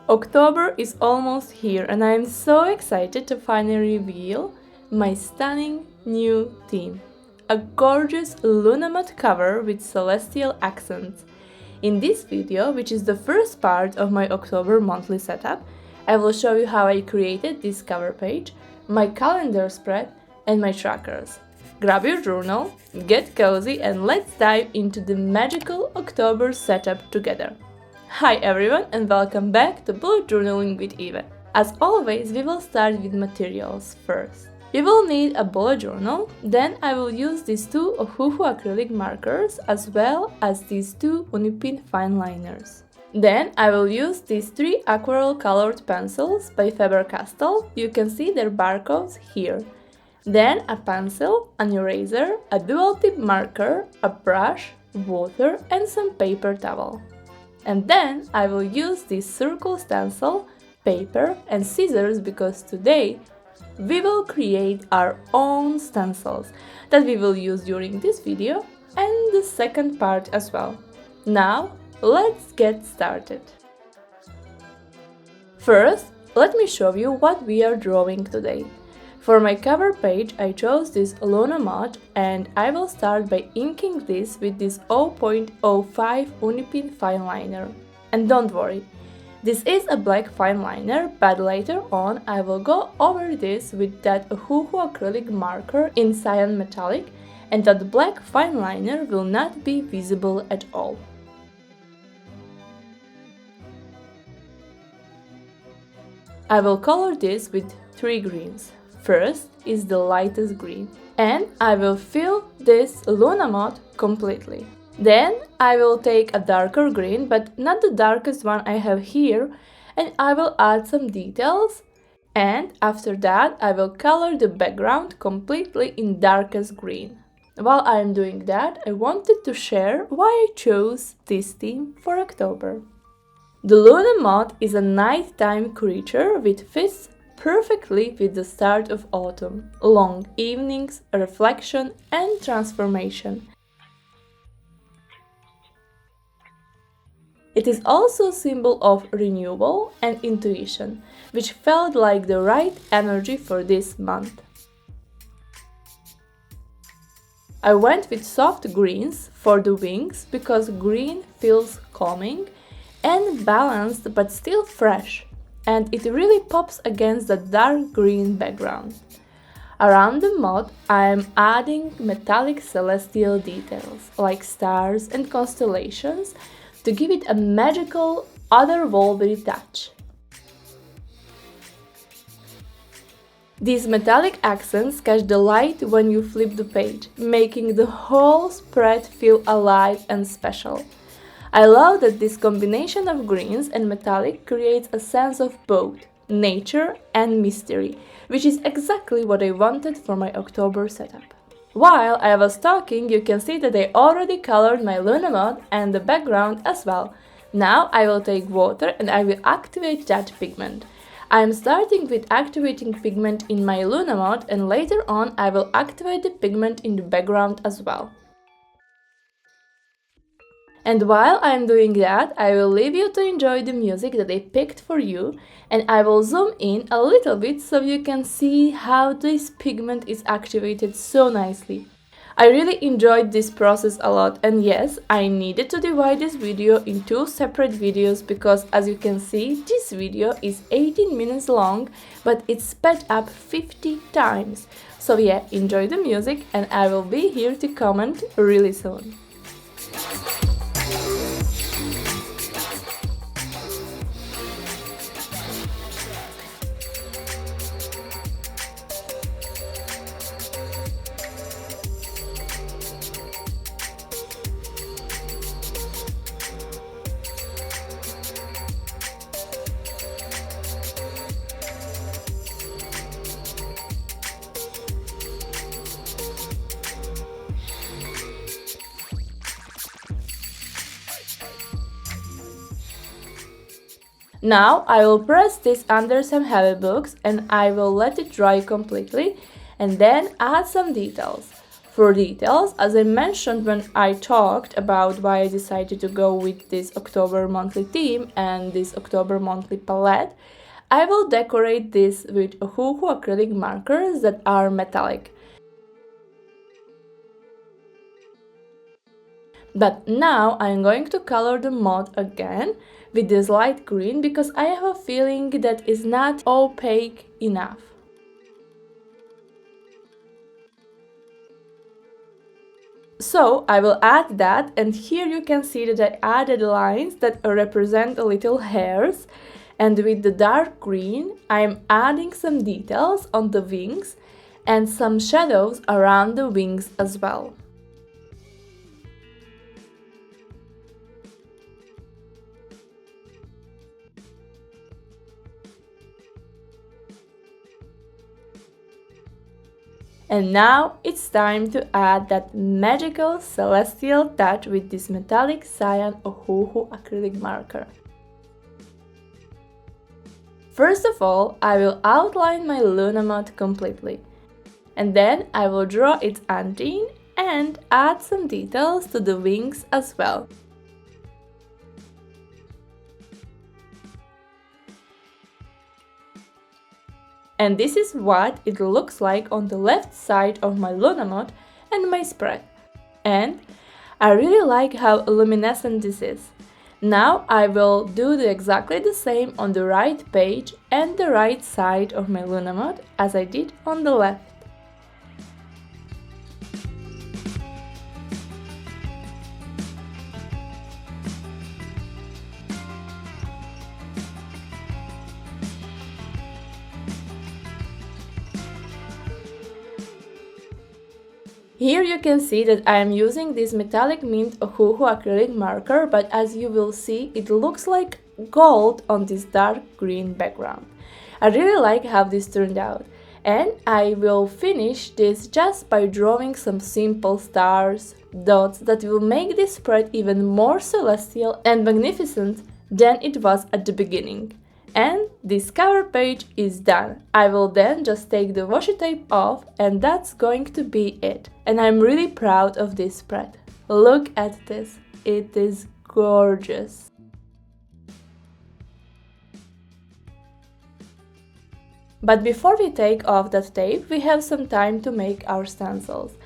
October is almost here and I am so excited to finally reveal my stunning new theme. A gorgeous Luna Moth cover with celestial accents. In this video, which is the first part of my October monthly setup, I will show you how I created this cover page, my calendar spread and my trackers. Grab your journal, get cozy and let's dive into the magical October setup together. Hi everyone and welcome back to Bullet Journaling with Eva. As always, we will start with materials first. You will need a bullet journal, then I will use these two Ohuhu acrylic markers as well as these two UniPin fineliners. Then I will use these three aquarelle colored pencils by Faber Castell. You can see their barcodes here. Then a pencil, an eraser, a dual tip marker, a brush, water and some paper towel. And then I will use this circle stencil, paper and scissors because today we will create our own stencils that we will use during this video and the second part as well. Now let's get started. First, let me show you what we are drawing today. For my cover page, I chose this Luna Moth and I will start by inking this with this 0.05 UniPin fineliner. And don't worry, this is a black fineliner, but later on I will go over this with that Ohuhu acrylic marker in cyan metallic and that black fineliner will not be visible at all. I will color this with three greens. First is the lightest green and I will fill this Luna Moth completely. Then I will take a darker green, but not the darkest one I have here, and I will add some details, and after that I will color the background completely in darkest green. While I am doing that, I wanted to share why I chose this theme for October. The Luna Moth is a nighttime creature which fits perfectly with the start of autumn, long evenings, reflection and transformation. It is also a symbol of renewal and intuition, which felt like the right energy for this month. I went with soft greens for the wings because green feels calming and balanced but still fresh, and it really pops against the dark green background. Around the moth, I am adding metallic celestial details like stars and constellations to give it a magical, otherworldly touch. These metallic accents catch the light when you flip the page, making the whole spread feel alive and special. I love that this combination of greens and metallic creates a sense of both nature and mystery, which is exactly what I wanted for my October setup. While I was talking, you can see that I already colored my Luna Moth and the background as well. Now I will take water and I will activate that pigment. I am starting with activating pigment in my Luna Moth and later on I will activate the pigment in the background as well. And while I am doing that, I will leave you to enjoy the music that I picked for you and I will zoom in a little bit so you can see how this pigment is activated so nicely. I really enjoyed this process a lot and yes, I needed to divide this video in two separate videos because as you can see, this video is 18 minutes long but it's sped up 50 times. So yeah, enjoy the music and I will be here to comment really soon. Now I will press this under some heavy books and I will let it dry completely and then add some details. For details, as I mentioned when I talked about why I decided to go with this October monthly theme and this October monthly palette, I will decorate this with Ohuhu acrylic markers that are metallic. But now I'm going to color the moth again with this light green because I have a feeling that it's not opaque enough. So I will add that, and here you can see that I added lines that represent little hairs, and with the dark green I'm adding some details on the wings and some shadows around the wings as well. And now it's time to add that magical celestial touch with this metallic cyan Ohuhu acrylic marker. First of all, I will outline my Luna Moth completely. And then I will draw its antennae and add some details to the wings as well. And this is what it looks like on the left side of my Luna Moth and my spread. And I really like how luminescent this is. Now I will do exactly the same on the right page and the right side of my Luna Moth as I did on the left. Here you can see that I am using this metallic mint Ohuhu acrylic marker, but as you will see, it looks like gold on this dark green background. I really like how this turned out, and I will finish this just by drawing some simple stars, dots that will make this spread even more celestial and magnificent than it was at the beginning. And this cover page is done. I will then just take the washi tape off and that's going to be it. And I'm really proud of this spread. Look at this, it is gorgeous. But before we take off that tape, we have some time to make our stencils.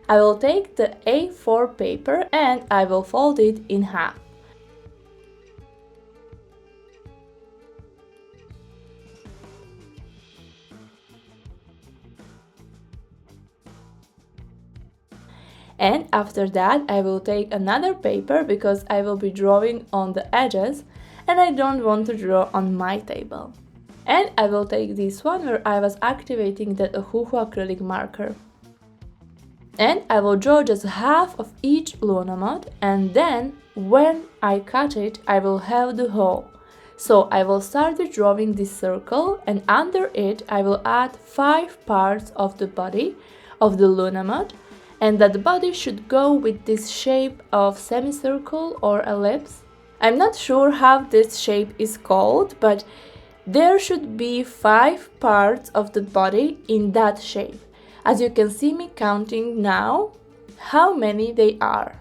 I will take the A4 paper and I will fold it in half. And after that I will take another paper because I will be drawing on the edges and I don't want to draw on my table. And I will take this one where I was activating the Ohuhu acrylic marker. And I will draw just half of each Luna Moth, and then when I cut it I will have the hole. So I will start drawing this circle, and under it I will add 5 parts of the body of the Luna Moth, and that body should go with this shape of semicircle or ellipse. I'm not sure how this shape is called, but there should be 5 parts of the body in that shape. As you can see me counting now how many they are.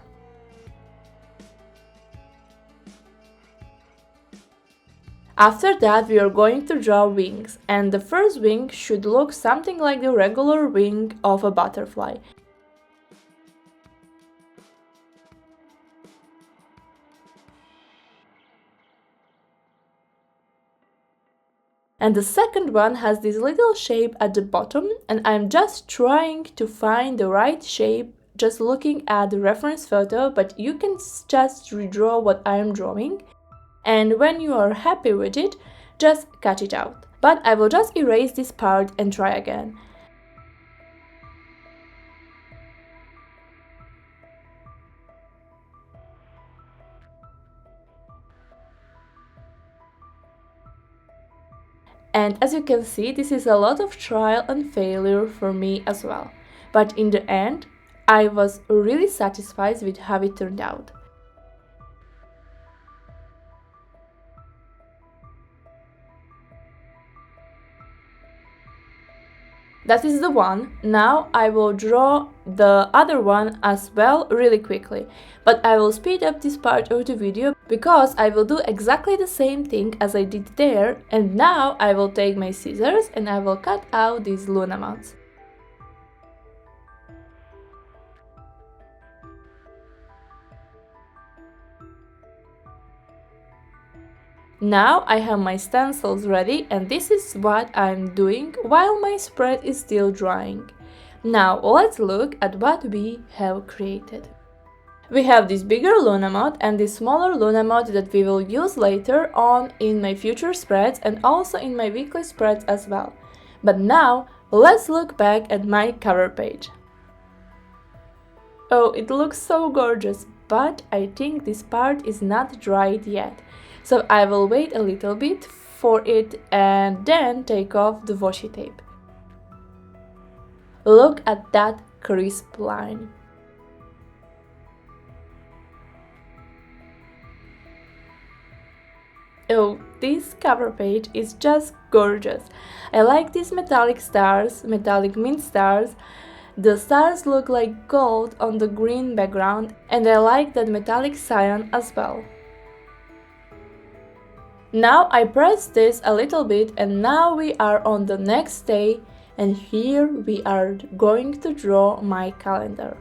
After that we are going to draw wings, and the first wing should look something like the regular wing of a butterfly. And the second one has this little shape at the bottom, and I'm just trying to find the right shape just looking at the reference photo, but you can just redraw what I am drawing, and when you are happy with it, just cut it out. But I will just erase this part and try again. And as you can see, this is a lot of trial and failure for me as well. But in the end, I was really satisfied with how it turned out. That is the one. Now I will draw the other one as well really quickly. But I will speed up this part of the video because I will do exactly the same thing as I did there, and now I will take my scissors and I will cut out these Luna Moths. Now I have my stencils ready, and this is what I'm doing while my spread is still drying. Now let's look at what we have created. We have this bigger Luna Moth and this smaller Luna Moth that we will use later on in my future spreads and also in my weekly spreads as well. But now let's look back at my cover page. Oh, it looks so gorgeous, but I think this part is not dried yet. So I will wait a little bit for it and then take off the washi tape. Look at that crisp line. Oh, this cover page is just gorgeous. I like these metallic stars, metallic mint stars. The stars look like gold on the green background, and I like that metallic cyan as well. Now I press this a little bit, and now we are on the next day, and here we are going to draw my calendar.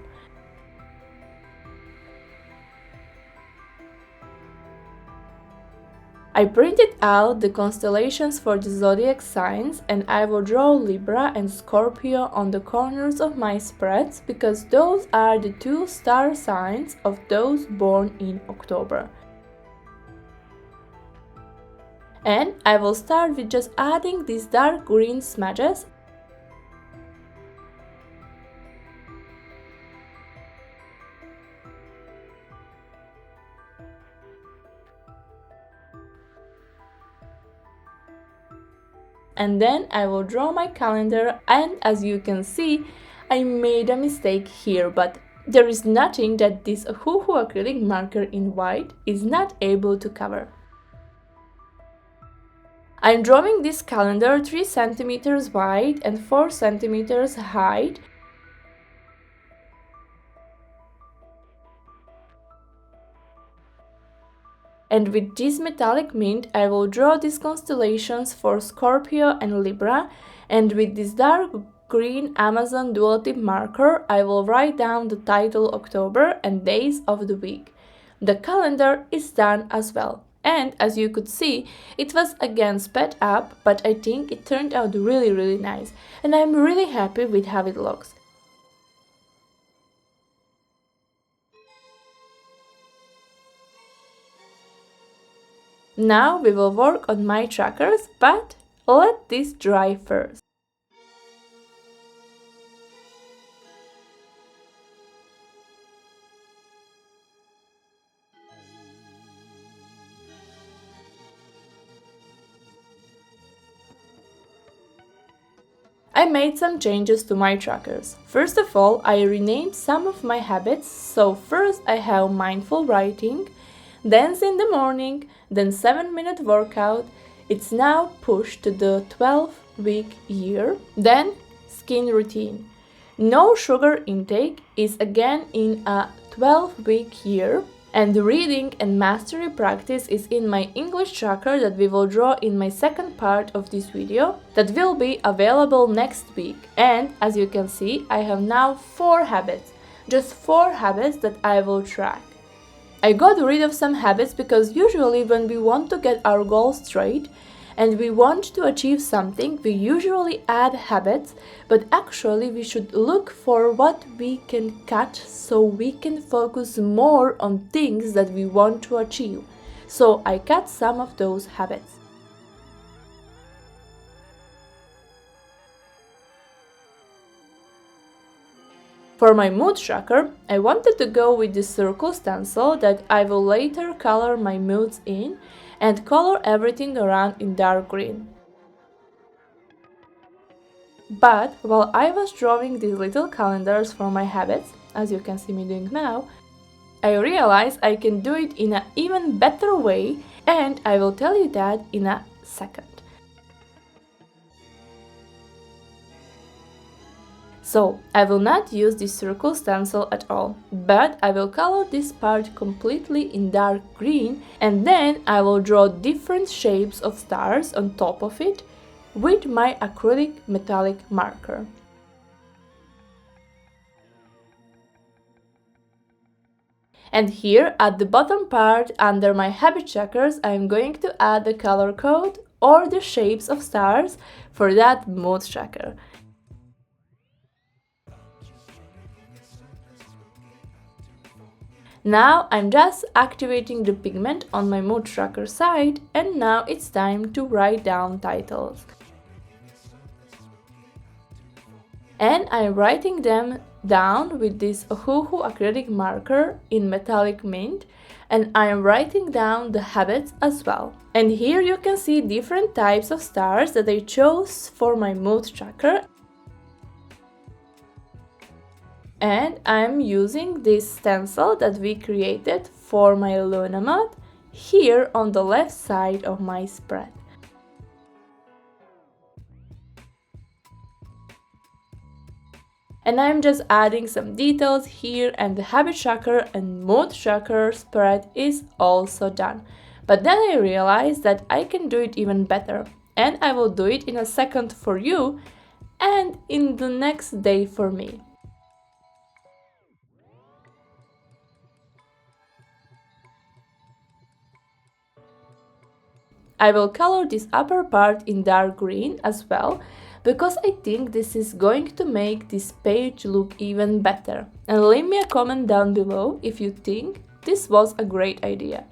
I printed out the constellations for the zodiac signs, and I will draw Libra and Scorpio on the corners of my spreads because those are the two star signs of those born in October. And I will start with just adding these dark green smudges. And then I will draw my calendar, and as you can see, I made a mistake here, but there is nothing that this Ohuhu acrylic marker in white is not able to cover. I'm drawing this calendar 3 cm wide and 4 cm high. And with this metallic mint, I will draw these constellations for Scorpio and Libra, and with this dark green Amazon dual tip marker, I will write down the title October and days of the week. The calendar is done as well. And as you could see, it was again sped up, but I think it turned out really nice, and I'm really happy with how it looks. Now we will work on my trackers, but let this dry first. I made some changes to my trackers. First of all, I renamed some of my habits, so first I have mindful writing, dance in the morning, then 7-minute workout. It's now pushed to the 12-week year, then skin routine. No sugar intake is again in a 12-week year. And reading and mastery practice is in my English tracker that we will draw in my second part of this video that will be available next week. And as you can see, I have now 4 habits, just 4 habits that I will track. I got rid of some habits because usually when we want to get our goals straight and we want to achieve something, we usually add habits, but actually we should look for what we can cut so we can focus more on things that we want to achieve. So I cut some of those habits. For my mood tracker, I wanted to go with this circle stencil that I will later color my moods in and color everything around in dark green. But while I was drawing these little calendars for my habits, as you can see me doing now, I realized I can do it in an even better way, and I will tell you that in a second. So, I will not use this circle stencil at all, but I will color this part completely in dark green, and then I will draw different shapes of stars on top of it with my acrylic metallic marker. And here at the bottom part under my habit checkers, I am going to add the color code or the shapes of stars for that mood tracker. Now I'm just activating the pigment on my mood tracker side, and now it's time to write down titles. And I'm writing them down with this Ohuhu acrylic marker in metallic mint, and I'm writing down the habits as well. And here you can see different types of stars that I chose for my mood tracker. And I'm using this stencil that we created for my Luna Moth here on the left side of my spread. And I'm just adding some details here, and the habit tracker and mood tracker spread is also done. But then I realized that I can do it even better, and I will do it in a second for you and in the next day for me. I will color this upper part in dark green as well, because I think this is going to make this page look even better. And leave me a comment down below if you think this was a great idea.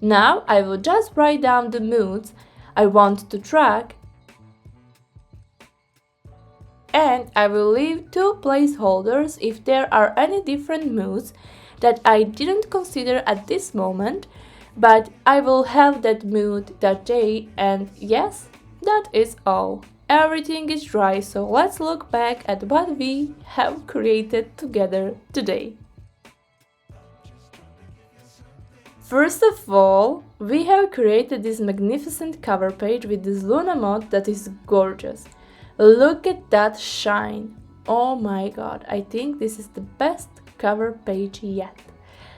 Now I will just write down the moods I want to track, and I will leave 2 placeholders if there are any different moods that I didn't consider at this moment, but I will have that mood that day. And yes, that is all. Everything is dry, so let's look back at what we have created together today. First of all, we have created this magnificent cover page with this Luna Moth that is gorgeous. Look at that shine! Oh my god, I think this is the best cover page yet.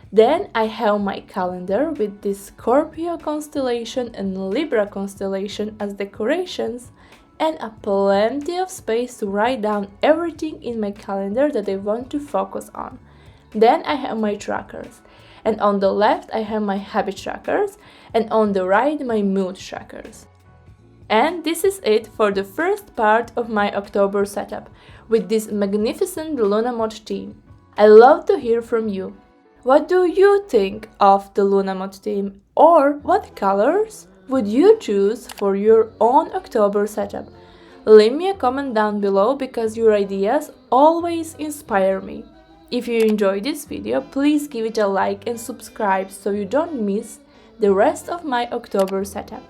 Then I have my calendar with this Scorpio constellation and Libra constellation as decorations, and a plenty of space to write down everything in my calendar that I want to focus on. Then I have my trackers, and on the left I have my habit trackers, and on the right my mood trackers. And this is it for the first part of my October setup with this magnificent Luna Moth theme. I love to hear from you. What do you think of the Luna Moth theme, or what colors would you choose for your own October setup? Leave me a comment down below, because your ideas always inspire me. If you enjoyed this video, please give it a like and subscribe so you don't miss the rest of my October setup.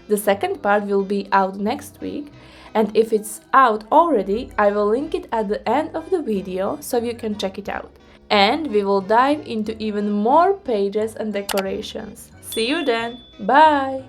The second part will be out next week, and if it's out already, I will link it at the end of the video so you can check it out. And we will dive into even more pages and decorations. See you then! Bye!